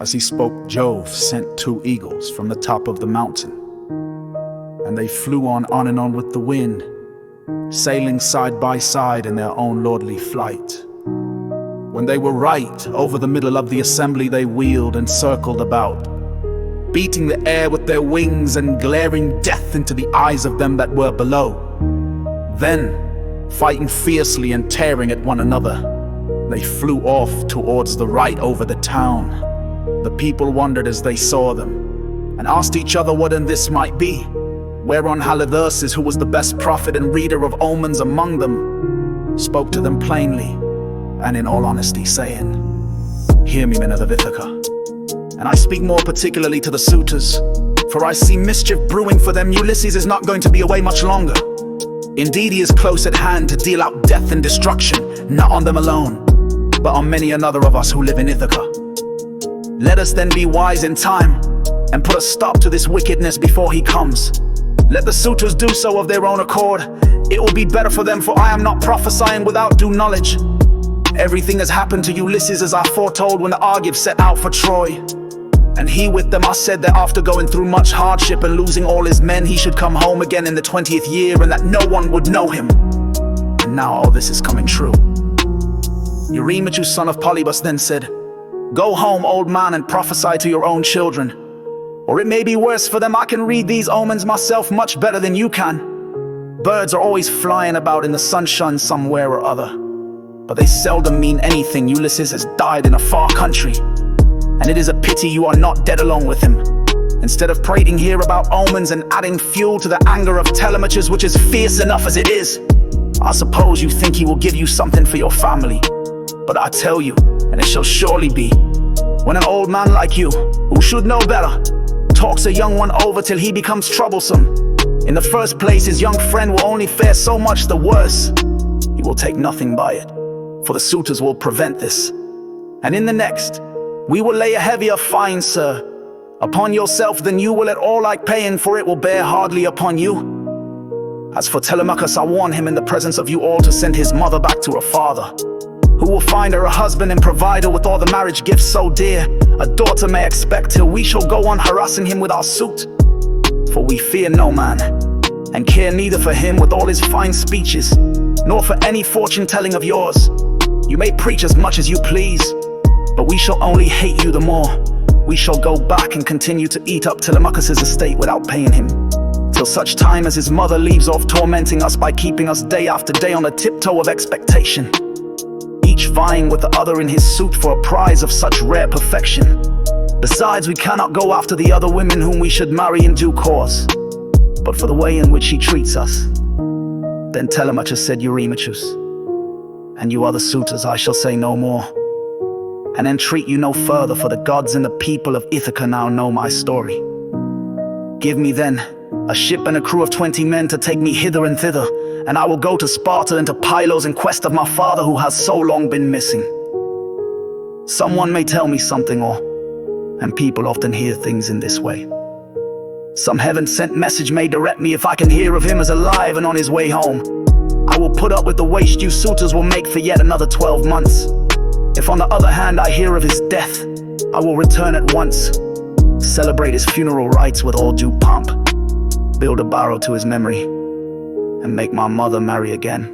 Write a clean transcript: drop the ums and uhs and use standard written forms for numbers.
As he spoke, Jove sent 2 eagles from the top of the mountain, and they flew on and on with the wind, sailing side by side in their own lordly flight. When they were right over the middle of the assembly, they wheeled and circled about, beating the air with their wings and glaring death into the eyes of them that were below. Then, fighting fiercely and tearing at one another, they flew off towards the right over the town. The people wondered as they saw them, and asked each other what this might be. Whereon Halitherses, who was the best prophet and reader of omens among them, spoke to them plainly and in all honesty, saying, "Hear me, men of Ithaca, and I speak more particularly to the suitors, for I see mischief brewing for them. Ulysses is not going to be away much longer. Indeed, he is close at hand to deal out death and destruction, not on them alone, but on many another of us who live in Ithaca. Let us then be wise in time, and put a stop to this wickedness before he comes. Let the suitors do so of their own accord. It will be better for them, for I am not prophesying without due knowledge. Everything has happened to Ulysses as I foretold when the Argives set out for Troy. And he with them, I said that after going through much hardship and losing all his men, he should come home again in the 20th year, and that no one would know him. And now all this is coming true." Eurymachus, son of Polybus, then said, "Go home, old man, and prophesy to your own children. Or it may be worse for them. I can read these omens myself much better than you can. Birds are always flying about in the sunshine somewhere or other, but they seldom mean anything. Ulysses has died in a far country, and it is a pity you are not dead along with him. Instead of prating here about omens and adding fuel to the anger of Telemachus, which is fierce enough as it is, I suppose you think he will give you something for your family. But I tell you, and it shall surely be, when an old man like you, who should know better, talks a young one over till he becomes troublesome, in the first place his young friend will only fare so much the worse. He will take nothing by it, for the suitors will prevent this. And in the next, we will lay a heavier fine, sir, upon yourself than you will at all like paying, for it will bear hardly upon you. As for Telemachus, I warn him in the presence of you all to send his mother back to her father, who will find her a husband and provide her with all the marriage gifts so dear a daughter may expect, till we shall go on harassing him with our suit. For we fear no man, and care neither for him with all his fine speeches, nor for any fortune-telling of yours. You may preach as much as you please, but we shall only hate you the more. We shall go back and continue to eat up Telemachus' estate without paying him, till such time as his mother leaves off tormenting us by keeping us day after day on the tiptoe of expectation, each vying with the other in his suit for a prize of such rare perfection. Besides, we cannot go after the other women whom we should marry in due course, but for the way in which he treats us." Then Telemachus said, "Eurymachus, and you other suitors, I shall say no more, and entreat you no further, for the gods and the people of Ithaca now know my story. Give me then a ship and a crew of 20 men to take me hither and thither, and I will go to Sparta and to Pylos in quest of my father who has so long been missing. Someone may tell me something, and people often hear things in this way. Some heaven-sent message may direct me if I can hear of him as alive and on his way home. I will put up with the waste you suitors will make for yet another 12 months. If on the other hand I hear of his death, I will return at once, celebrate his funeral rites with all due pomp, build a barrow to his memory, and make my mother marry again."